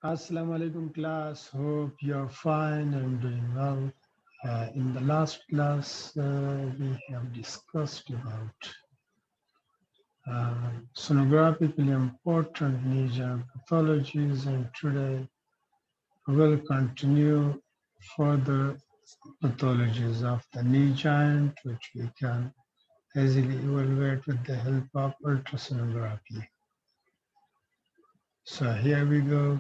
Assalamu alaikum class. Hope you're fine and doing well. In the last class, we have discussed about sonographically important knee joint pathologies, and today we will continue further pathologies of the knee joint, which we can easily evaluate with the help of ultrasonography. So here we go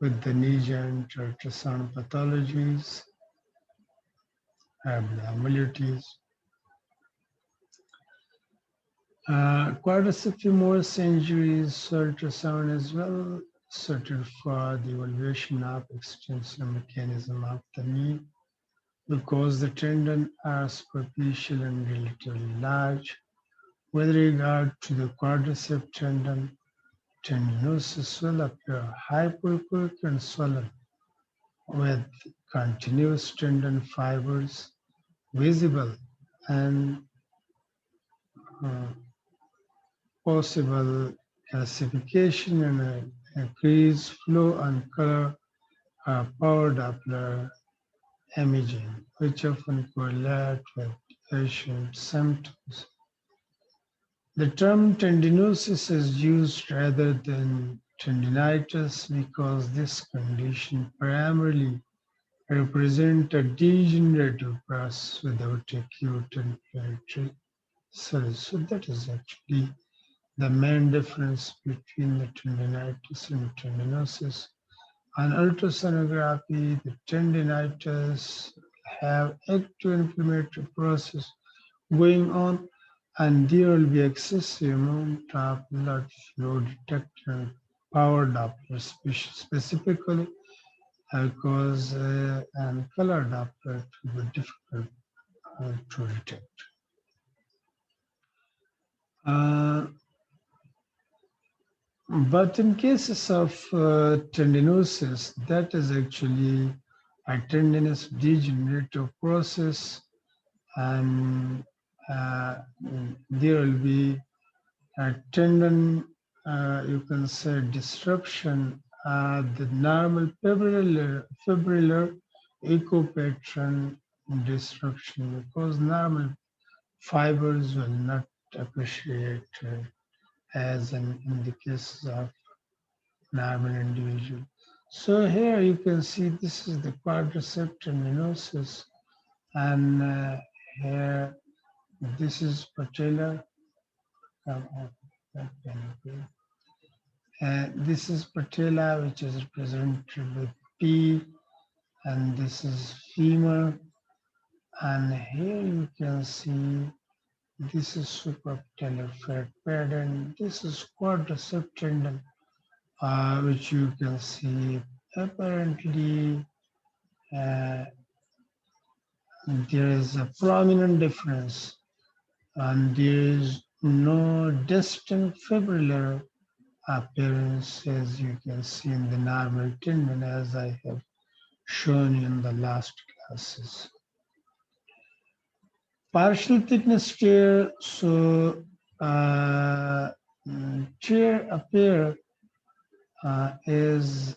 with the knee joint ultrasound pathologies. Abnormalities. Quadriceps femoris injuries ultrasound is well suited for the evaluation of extension mechanism of the knee because the tendon are superficial and relatively large. With regard to the quadriceps tendon, tendinosis will appear hypoechoic and swollen with continuous tendon fibers visible and uh, possible classification and increase flow and color power Doppler imaging, which often correlate with patient symptoms. The term tendinosis is used rather than tendinitis because this condition primarily represents a degenerative process without acute inflammatory cells. So that is actually the main difference between the tendinitis and tendinosis. On ultrasonography, the tendinitis have active inflammatory process going on, and there will be excessive amount of blood flow detected power Doppler specifically because and color Doppler will be difficult to detect. Uh, But in cases of tendinosis, that is actually a tendinous degenerative process, and there will be a tendon, you can say, disruption, the normal fibrillar echo pattern disruption, because normal fibers will not appreciate as in the cases of normal individual. So here you can see this is the quadriceps tendinosis, and here this is patella. This is patella, which is represented with P, and this is femur, and here you can see this is suprapatellar fat pattern. This is quadriceps tendon, which you can see apparently there is a prominent difference, and there is no distinct fibrillar appearance as you can see in the normal tendon, as I have shown you in the last classes. Partial thickness tear, so tear appear is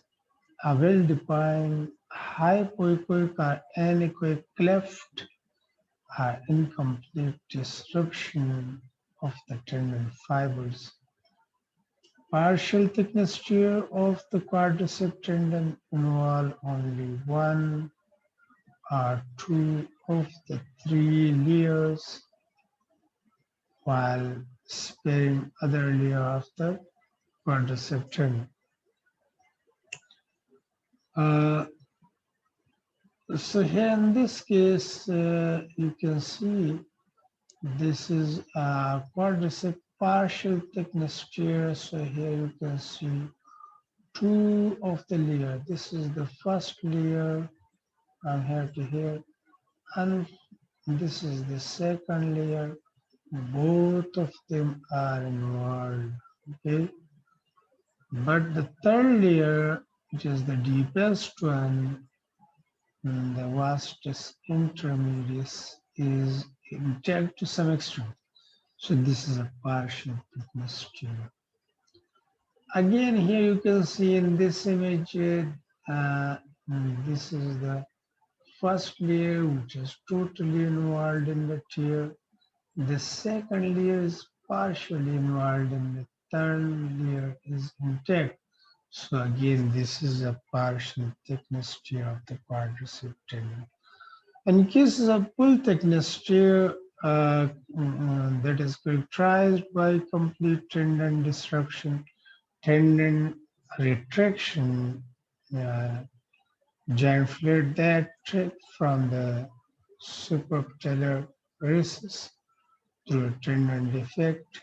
a well-defined hypoechoic or anechoic cleft or incomplete disruption of the tendon fibers. Partial thickness tear of the quadriceps tendon involve only one or two of the three layers, while sparing other layer of the quadriceps tendon. So here in this case, you can see this is a quadriceps partial thickness tear. So here you can see two of the layer. This is the first layer from here to here, and this is the second layer. Both of them are involved. Okay, but the third layer, which is the deepest one, the vastus intermedius, is intact to some extent. So this is a partial thickness tear. Again, here you can see in this image, this is the first layer which is totally involved in the tear. The second layer is partially involved and the third layer is intact. So again, this is a partial thickness tear of the quadriceps tendon. In cases of full thickness tear that is characterized by complete tendon disruption, tendon retraction, uh, giant fluid that trip from the suprapatellar recess through a tendon defect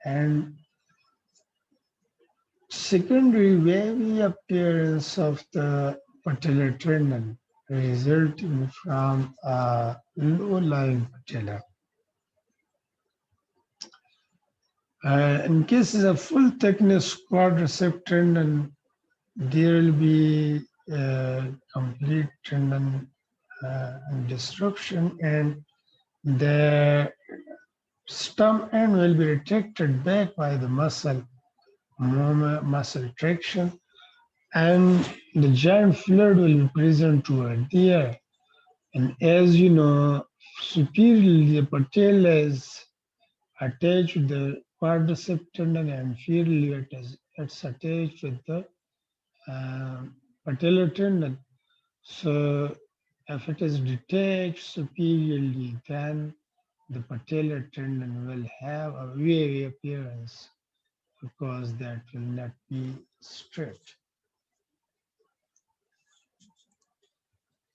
and secondary wavy appearance of the patellar tendon resulting from a low-lying patella. In cases of full thickness quadriceps tendon, there will be complete tendon disruption and the stump end will be retracted back by the muscle traction, and the giant fluid will be present toward there. And as you know, superiorly the patella is attached with the quadriceps tendon, and inferiorly it's attached with the patellar tendon. So if it is detached superiorly, then the patellar tendon will have a wavy appearance because that will not be straight.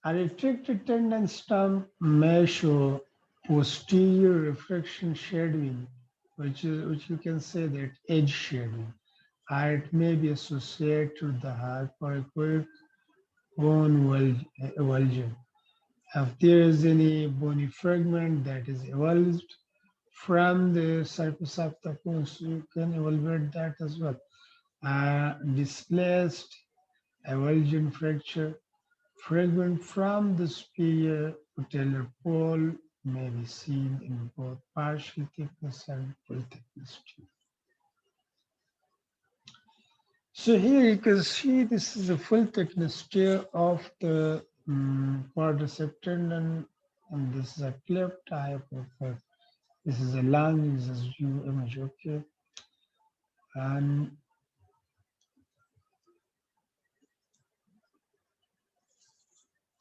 A retracted tendon stump may show posterior refraction shadowing, which you can say that edge shadowing. It may be associated with the hypoechoic bone avulsion. If there is any bony fragment that is avulsed from the surface of the bones, you can evaluate that as well. Displaced avulsion fracture fragment from the superior patellar pole may be seen in both partial thickness and full thickness too. So here you can see this is a full thickness tear of the quadriceps tendon, and this is a cleft type of this is a long view image, okay? And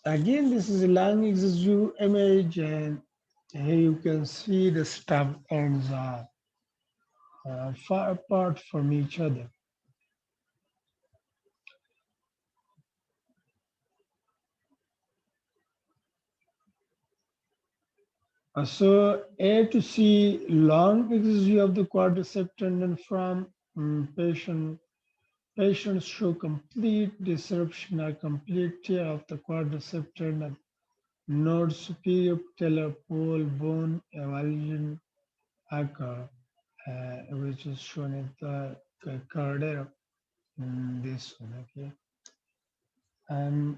again, this is a long view image, and here you can see the stub ends are far apart from each other. So A to C long view of the quadriceps tendon from patients show complete disruption or complete tear of the quadriceps tendon, node superior patellar pole bone avulsion occur, which is shown in the corridor in this one, okay? And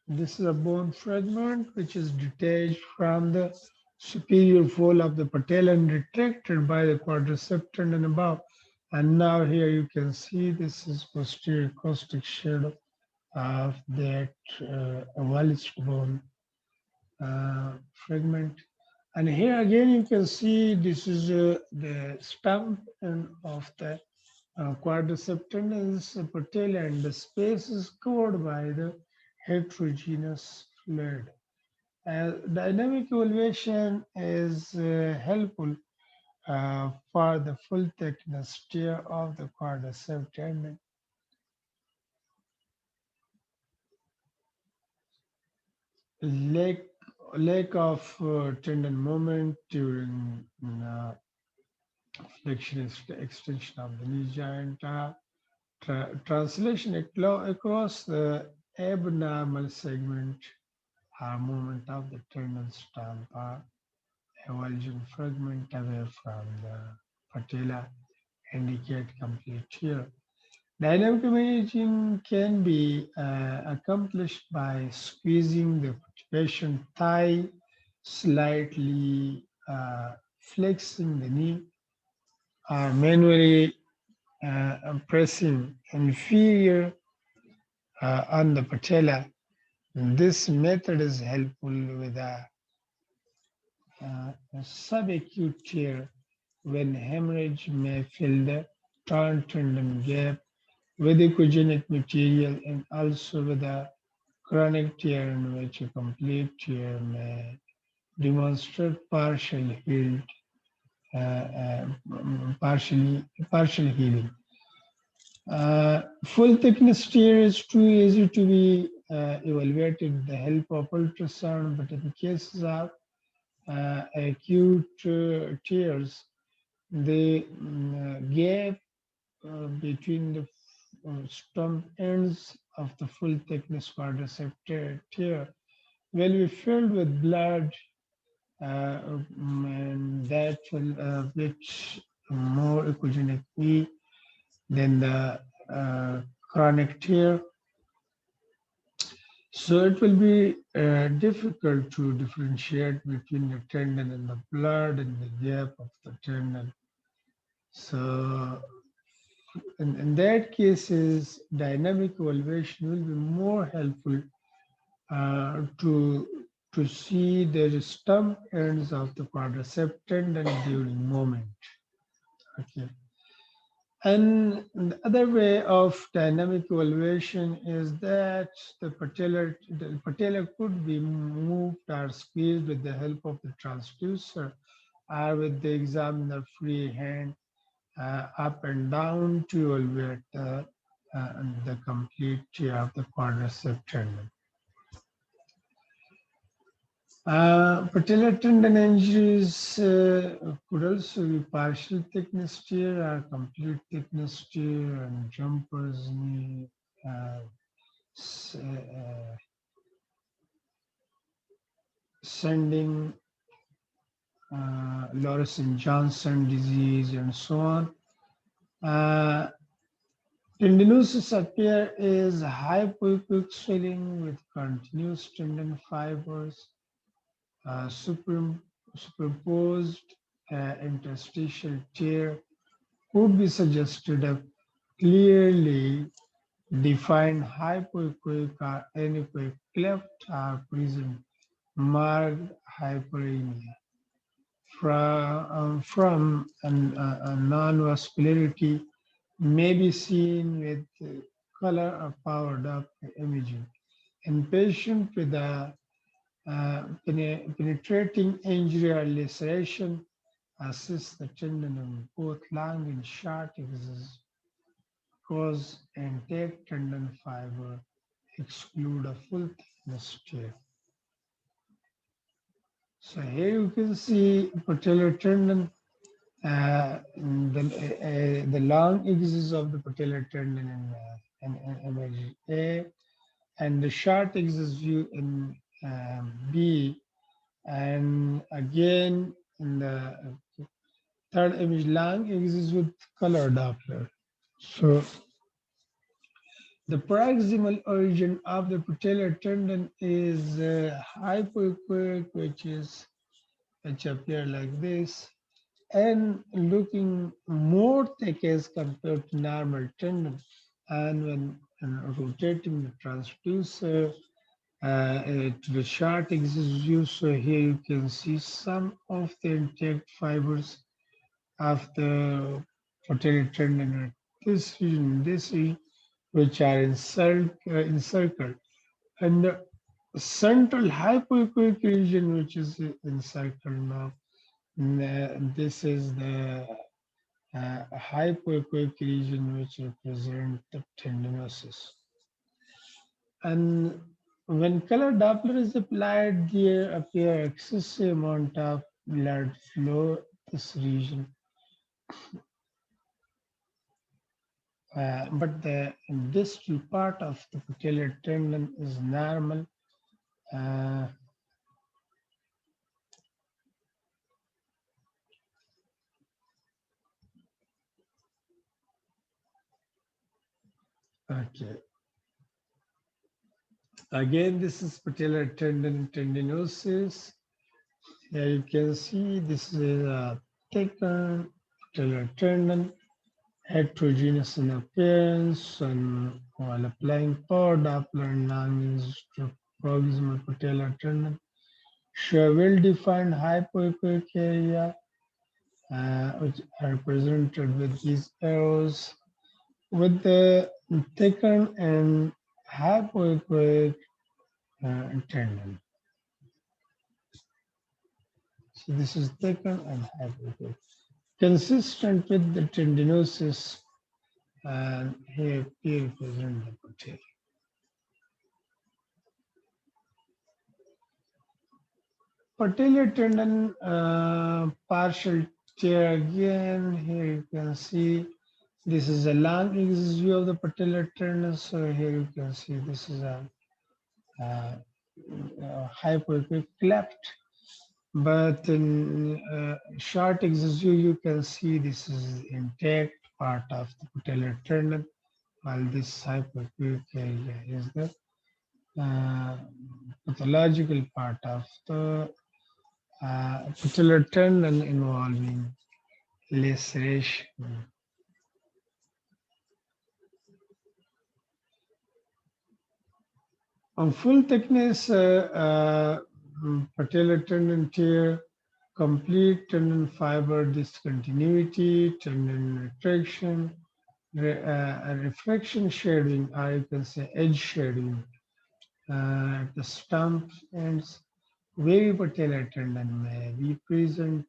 this is a bone fragment which is detached from the superior fold of the patella and retracted by the quadriceps tendon above. And now here you can see this is posterior caustic shadow of that avulsed bone fragment. And here again you can see this is the stump of the quadriceps tendon is patella, and the space is covered by the heterogeneous fluid. Dynamic evaluation is helpful for the full thickness tear of the quadriceps tendon. Lack of tendon movement during flexion extension of the knee joint. Translation across the abnormal segment or movement of the tendon stump or avulsion fragment away from the patella indicate complete tear. Dynamic imaging can be accomplished by squeezing the patient thigh, slightly flexing the knee, or manually pressing inferior on the patella. This method is helpful with a subacute tear when hemorrhage may fill the torn tendon gap with echogenic material, and also with a chronic tear in which a complete tear may demonstrate partial healing. Full thickness tear is too easy to be evaluated with the help of ultrasound, but in cases of acute tears, the gap between the stump ends of the full thickness quadriceps tear will be filled with blood, and that will which more echogenically than the chronic tear. So it will be difficult to differentiate between the tendon and the blood and the gap of the tendon. So in that cases, dynamic evaluation will be more helpful to see the stump ends of the quadriceps tendon during movement. Okay. And the other way of dynamic evaluation is that the patella could be moved or squeezed with the help of the transducer or with the examiner free hand up and down to evaluate the complete tear of the quadriceps tendon. Patellar tendon injuries could also be partial thickness tear or complete thickness tear, and jumper's knee, sending, Lawrence Johnson disease, and so on. Tendinosis appear is hypoechoic swelling with continuous tendon fibers, superimposed interstitial tear could be suggested of clearly defined hypoechoic or anechoic cleft or present marked hyperemia. From a non-vascularity may be seen with color or powered up imaging. In patients with a penetrating injury or laceration, assist the tendon in both long and short axes, cause intact tendon fiber, exclude a full thickness tear. So here you can see patellar tendon, the long axis of the patellar tendon in image A, and the short axis view in B, and again in the third image long axis with color Doppler. So the proximal origin of the patellar tendon is hypoechoic, which appear like this, and looking more thick as compared to normal tendon. And when rotating the transducer to the short axis view, so here you can see some of the intact fibers of the patellar tendon at this region, which are encircled, and the central hypoechoic region, which is encircled now. This is the hypoechoic region, which represents the tendinosis. And when color Doppler is applied, there appear excessive amount of blood flow this region. But the distal part of the patellar tendon is normal. Okay. Again, this is patellar tendon tendinosis. Here you can see this is a thickened patellar tendon, heterogeneous in appearance, and while applying power Doppler analysis to proximal patellar tendon, show a well-defined hypoechoic area, which are represented with these arrows, with the thickened and hypoechoic tendon. So this is thickened and hypoechoic, consistent with the tendinosis, and here represent the patella. Patellar tendon partial tear again. Here you can see this is a long axis view of the patellar tendon. So here you can see this is a hypoechoic cleft. But in short axis view, you can see this is intact part of the patellar tendon, while this hypoechoic area is the pathological part of the patellar tendon involving laceration. On full thickness patellar tendon tear, complete tendon fiber discontinuity, tendon retraction, refraction shading, or you can say edge shading at the stump ends. Wavy patellar tendon may be present.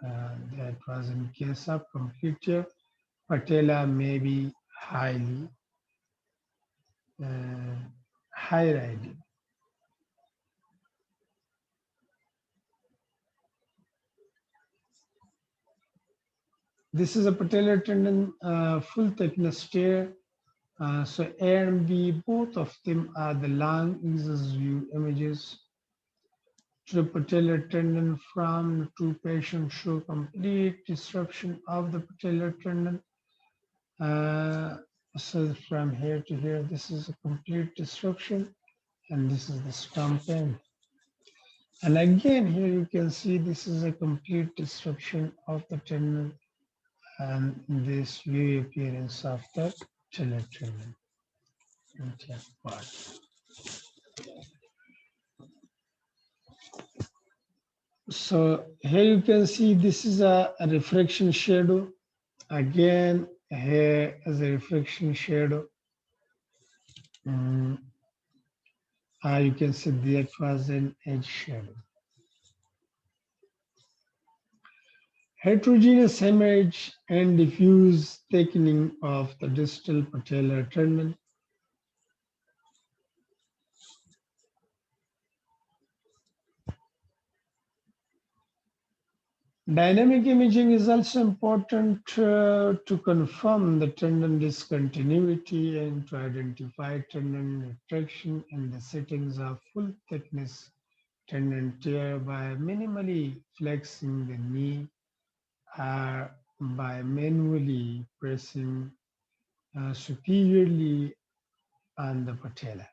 That was in case of complete tear. Patella may be highly high-riding. This is a patellar tendon full thickness tear. So A and B, both of them are the long axis view images. The patellar tendon from two patients show complete disruption of the patellar tendon. So from here to here, this is a complete disruption, and this is the stump end. And again, here you can see this is a complete disruption of the tendon and this view appearance of the patellar tendon. Part. So here you can see this is a refraction shadow. Again, here is a refraction shadow. You can see that was an edge shadow. Heterogeneous hemorrhage and diffuse thickening of the distal patellar tendon. Dynamic imaging is also important to confirm the tendon discontinuity and to identify tendon retraction in the settings of full thickness tendon tear by minimally flexing the knee or by manually pressing superiorly on the patella.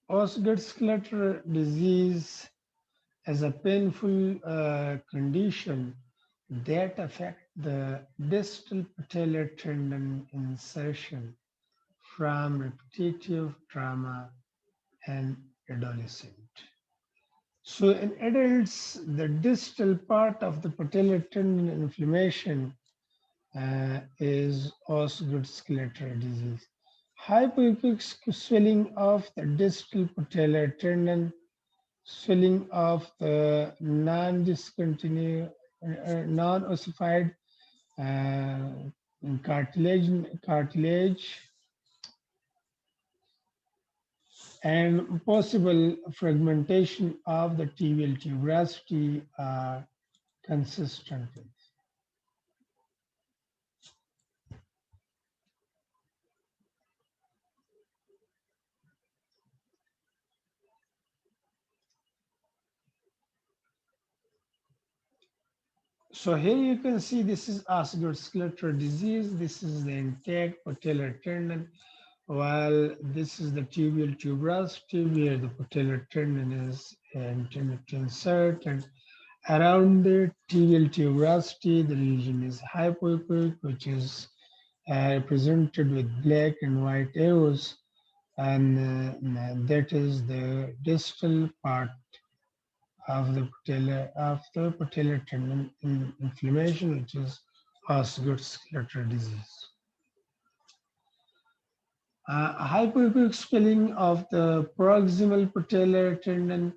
Osgood Schlatter disease is a painful condition that affects the distal patellar tendon insertion from repetitive trauma and adolescent. So in adults, the distal part of the patellar tendon inflammation is Osgood Schlatter disease. Hypoechoic swelling of the distal patellar tendon, swelling of the non-ossified cartilage, and possible fragmentation of the tibial tuberosity are consistent with. So here you can see this is Osgood Schlatter disease. This is the intact patellar tendon, while this is the tibial tuberosity where the patellar tendon is intended to insert, and Around the tibial tuberosity, the region is hypoechoic, which is represented with black and white arrows, and that is the distal part of the patellar tendon inflammation, which is Osgood Schlatter disease. Hypoechoic swelling of the proximal patellar tendon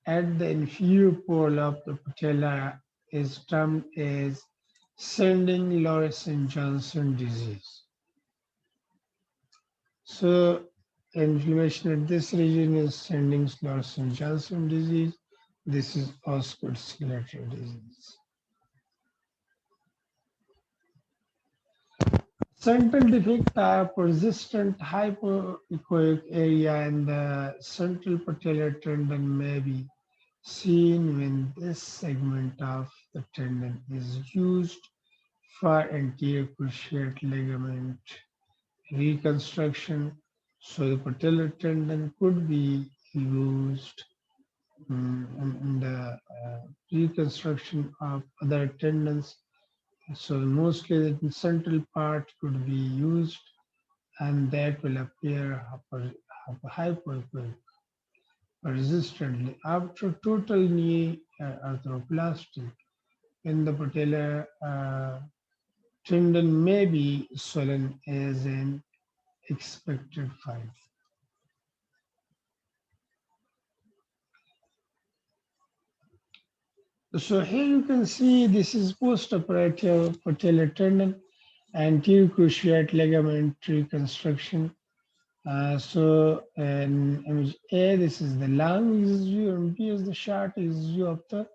at the inferior pole of the patella is termed as Sending Lawrence-Johnson disease. So inflammation at this region is Sending Lawrence-Johnson disease. This is Osgood Schlatter disease. Central defect are persistent hypoechoic area in the central patellar tendon may be seen when this segment of the tendon is used for anterior cruciate ligament reconstruction. So the patellar tendon could be used in the reconstruction of other tendons. So mostly the central part could be used, and that will appear hypoechoic persistently after total knee arthroplasty. In the patellar tendon may be swollen as an expected find. So here you can see this is postoperative patellar tendon, anterior cruciate ligament reconstruction. So in image A, this is the long view, and B is the short view of the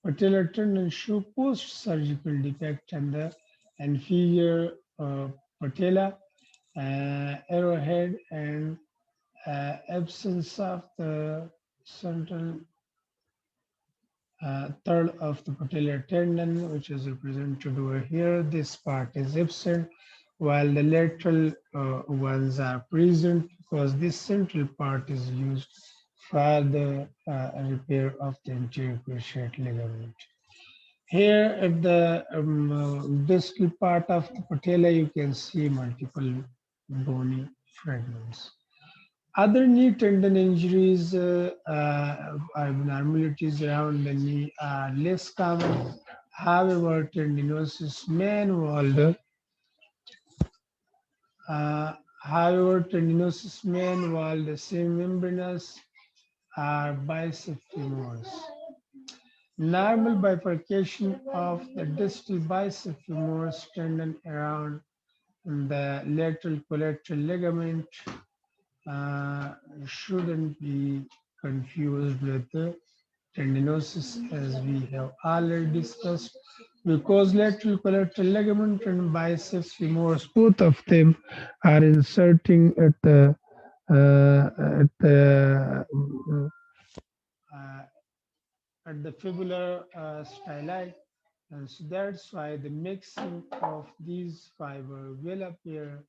patellar tendon show post-surgical defect and the inferior patella, arrowhead, and absence of the central third of the patellar tendon, which is represented over here. This part is absent, while the lateral ones are present because this central part is used for the repair of the anterior cruciate ligament. Here at the distal part of the patella, you can see multiple bony fragments. Other knee tendon injuries, abnormalities around the knee are less common. However, tendinosis may involve the semimembranous or bicep femoris. Normal bifurcation of the distal bicep femoris tendon around the lateral collateral ligament shouldn't be confused with the tendinosis, as we have already discussed, because lateral collateral ligament and biceps femoris, both of them are inserting uh, at the fibular styli. And so that's why the mixing of these fibers will appear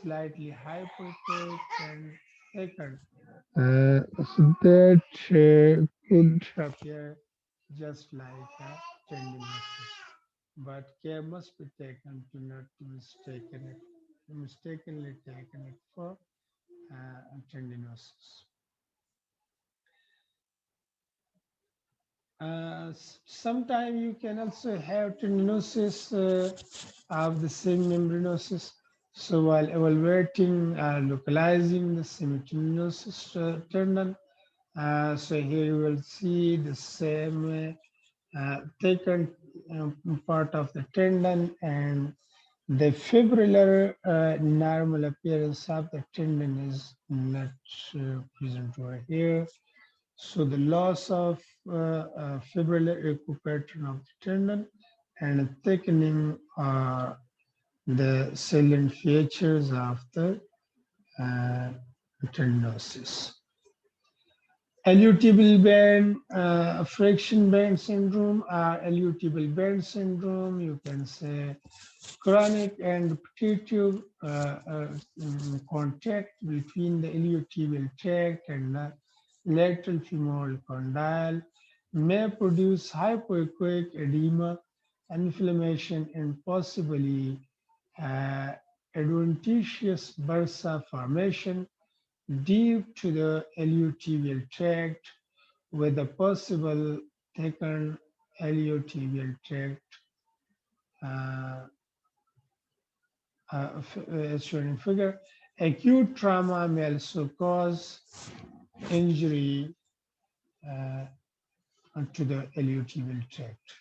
slightly hypoechoic and thicker. So that could appear just like a tendinosis. But care must be taken to not mistakenly taken it for tendinosis. Sometimes you can also have tendinosis of the semimembranosus. So while evaluating localizing the semitendinosus tendon, so here you will see the same thickened part of the tendon, and the fibrillar normal appearance of the tendon is not present over here. So the loss of fibrillar echo pattern of the tendon and a thickening the salient features of the tendinosis. Iliotibial band, friction band syndrome, or iliotibial band syndrome, you can say chronic and repetitive contact between the iliotibial tract and the lateral femoral condyle. may produce hypoechoic edema, inflammation, and possibly uh, adventitious bursa formation deep to the iliotibial tract with a possible thickened iliotibial tract uh, as shown in figure. Acute trauma may also cause injury uh, to the iliotibial tract.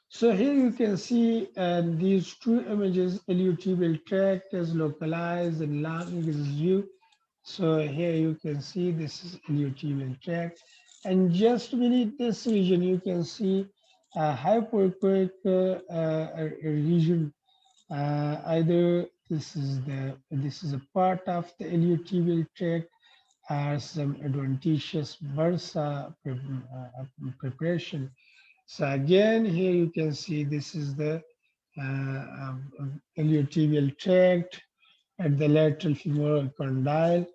So here you can see these two images, iliotibial tract is localized and lung is view. So here you can see this is iliotibial tract. And just beneath this region, you can see a hypoechoic region. Either this is a part of the iliotibial tract or some adventitious bursa preparation. So again, here you can see this is the iliotibial tract at the lateral femoral condyle,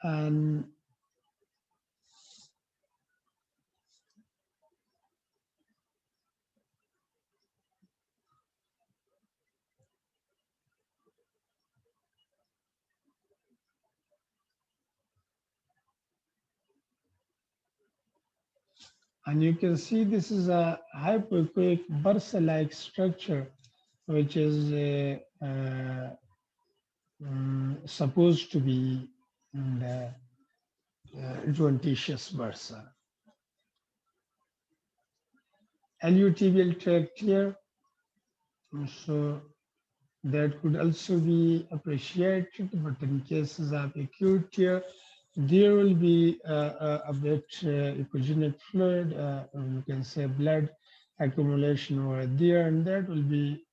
and you can see this is a hypoechoic bursa-like structure, which is supposed to be in the adventitious bursa. Iliotibial tract here, so that could also be appreciated, but in cases of acute tear, there will be a bit echogenic fluid, you can say blood accumulation over there, and that will be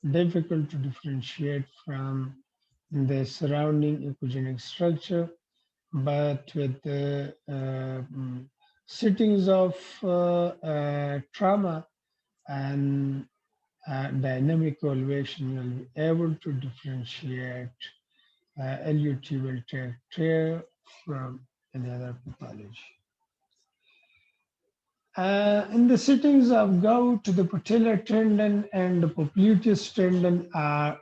difficult to differentiate from the surrounding echogenic structure. But with the sittings of trauma and dynamic evaluation, you'll be able to differentiate iliotibial tract tear from any other pathology. In the sittings of gout, the patellar tendon and the popliteus tendon are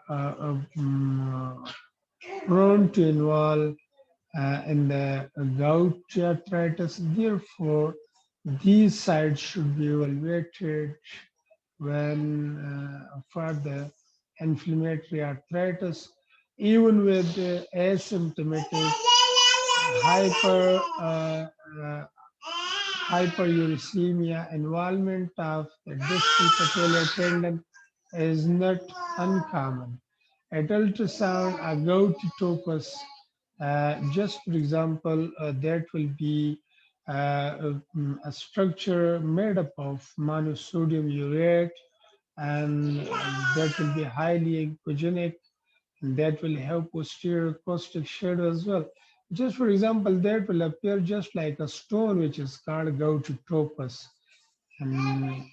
prone to involve in the gout arthritis. Therefore, these sites should be evaluated when for the inflammatory arthritis, even with asymptomatic hyper hyperuricemia, involvement of the distal patellar tendon is not uncommon. At ultrasound, a gouty tophus, just for example, that will be a structure made up of monosodium urate, and that will be highly echogenic, and that will have posterior caustic shadow as well. Just for example, that will appear just like a stone, which is called gouty tophus, and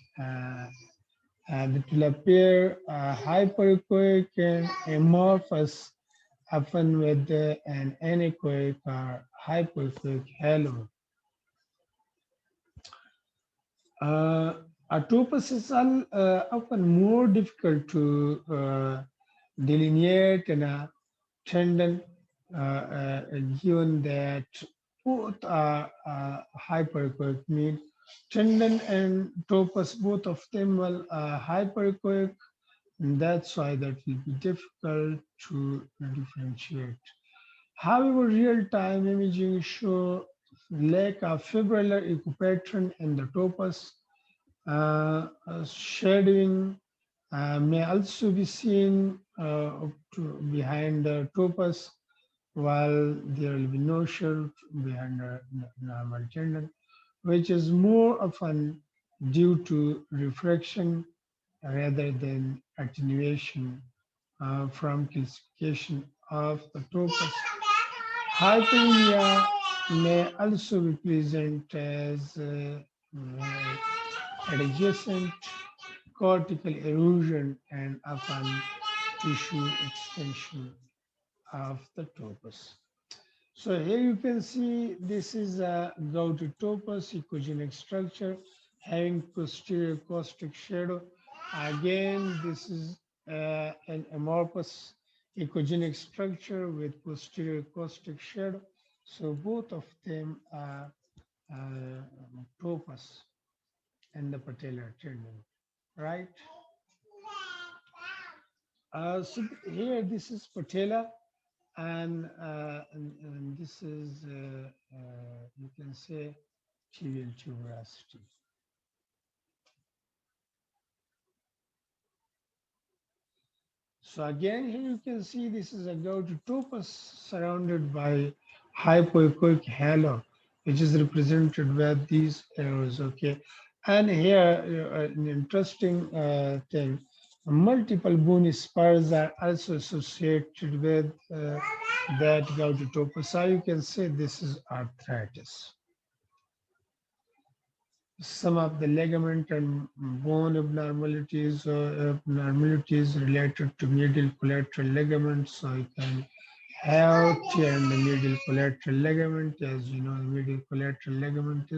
it will appear hyperechoic and amorphous, often with an anechoic or hypoechoic halo. A tophus is often more difficult to delineate in a tendon, given that both are hyperechoic, mean tendon and tophus, both of them will hyperechoic, and that's why that will be difficult to differentiate. However, real-time imaging show lack of fibrillar echopatron in the tophus. Shadowing may also be seen behind the tophus, while there will be no shadow behind the normal tendon, which is more often due to refraction rather than attenuation from calcification of the tophus. Hyperemia may also be present as adjacent cortical erosion and often tissue extension of the tophus. So here you can see this is a Gout tophus echogenic structure having posterior caustic shadow. Again, this is an amorphous echogenic structure with posterior caustic shadow. So both of them are tophus and the patellar tendon, right? So here this is patella, and this is you can say tibial tuberosity. So again, here you can see this is a Gout tophus surrounded by hypoechoic halo, which is represented with these arrows. Okay, and here an interesting thing: multiple bony spurs are also associated with that Gout tophus. So you can say this is arthritis. Some of the ligament and bone abnormalities related to medial collateral ligaments. So you can have tear in the medial collateral ligament. As you know, the medial collateral ligament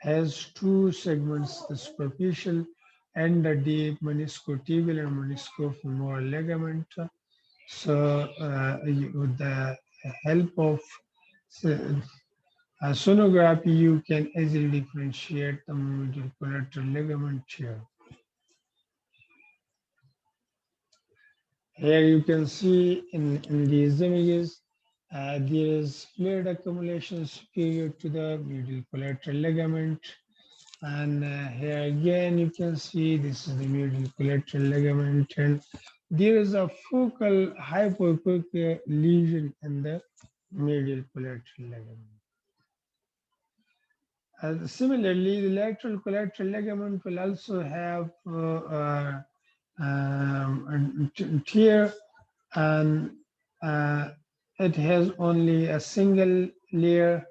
has two segments, the superficial and the deep meniscotibial and meniscofemoral ligament. So with the help of sonography, you can easily differentiate the medial collateral ligament here. Here you can see in these images, there is fluid accumulation superior to the medial collateral ligament. And here again, you can see this is the medial collateral ligament, and there is a focal hypoechoic lesion in the medial collateral ligament. Similarly, the lateral collateral ligament will also have tear, and it has only a single layer,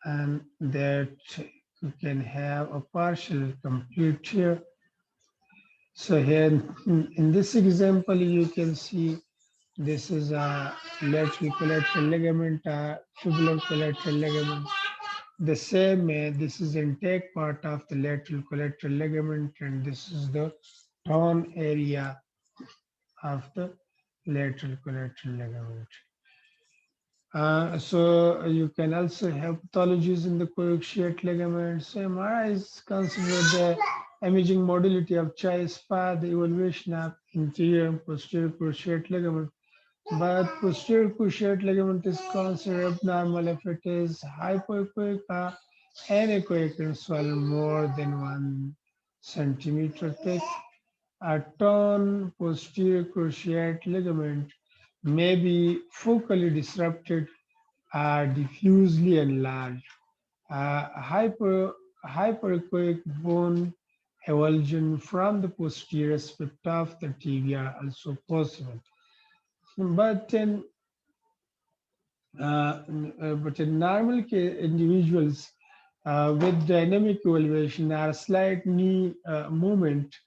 and that you can have a partial complete tear. So here in this example, you can see this is a lateral collateral ligament, fibular collateral ligament. The same, this is intake part of the lateral collateral ligament, and this is the torn area of the lateral collateral ligament. So you can also have pathologies in the cruciate ligaments. So MRI is considered the imaging modality of choice for the evaluation of interior and posterior cruciate ligament. But posterior cruciate ligament is considered abnormal if it is hypoechoic or anechoic and swell more than 1 centimeter thick. A torn posterior cruciate ligament may be focally disrupted or diffusely enlarged. Hyperechoic bone avulsion from the posterior aspect of the tibia also possible. But in normal individuals with dynamic elevation or slight knee movement,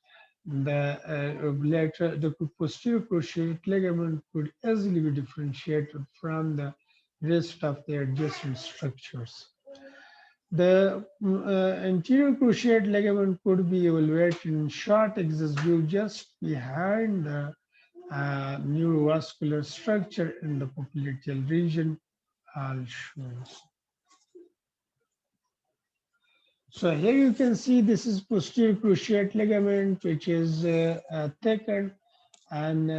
the posterior cruciate ligament could easily be differentiated from the rest of the adjacent structures. The anterior cruciate ligament could be evaluated in short axis view just behind the neurovascular structure in the popliteal region, all shown. So here you can see this is posterior cruciate ligament, which is thickened and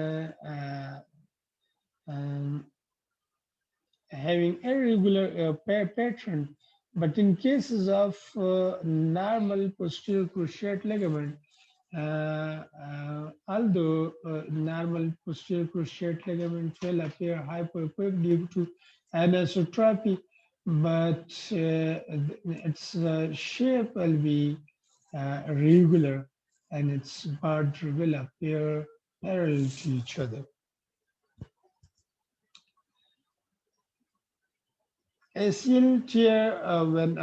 having irregular pattern. But in cases of normal posterior cruciate ligament, although normal posterior cruciate ligament will appear hypoechoic due to anisotropy, but its shape will be regular and its border will appear parallel to each other. ACL tear when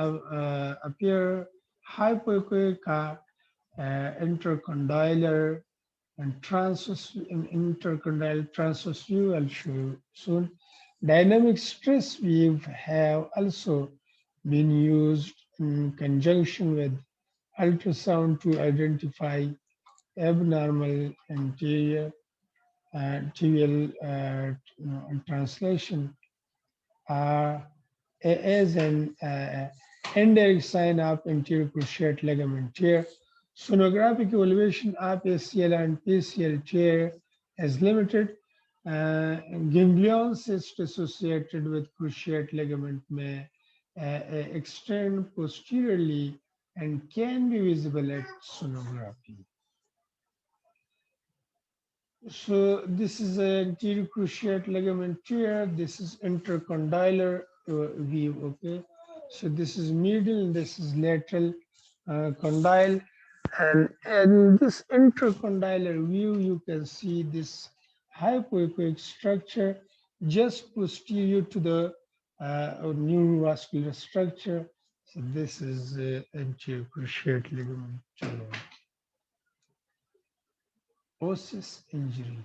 appear hypoechoic intercondylar and intercondyle transverse view I'll show you soon. Dynamic stress waves have also been used in conjunction with ultrasound to identify abnormal anterior tibial translation as an indirect sign of anterior cruciate ligament tear. Sonographic evaluation of ACL and PCL tear is limited. Ganglion cyst associated with cruciate ligament may extend posteriorly and can be visible at sonography. So this is an anterior cruciate ligament tear. This is intercondylar view. Okay, so this is medial and this is lateral condyle, and this intercondylar view you can see this hypoechoic structure just posterior to the neurovascular structure. So this is anterior cruciate ligament tear. Osseous injury.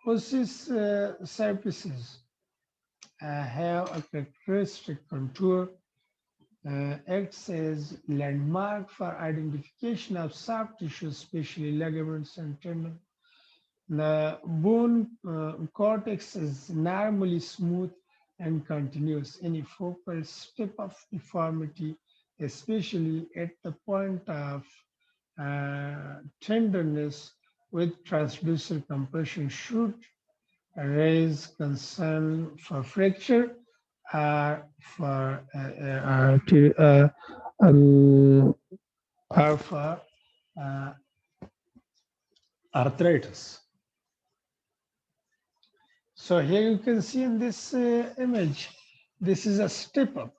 Osseous surfaces have a characteristic contour, acts as landmark for identification of soft tissue, especially ligaments and tendon. The bone cortex is normally smooth and continuous. Any focal step of deformity, especially at the point of tenderness with transducer compression, should raise concern for fracture or for arthritis. So here you can see in this image, this is a step up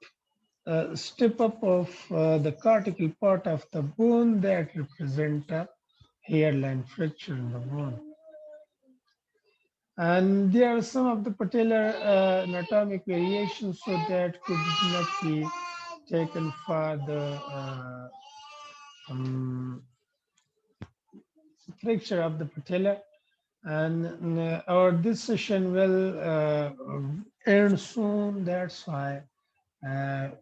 of the cortical part of the bone that represent a hairline fracture in the bone. And there are some of the patellar anatomic variations, so that could not be taken for the fracture of the patella. And this session will end soon. That's why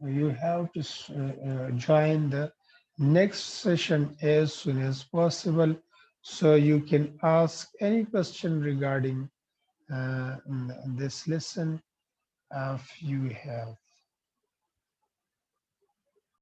you have to join the next session as soon as possible, so you can ask any question regarding this lesson if you have.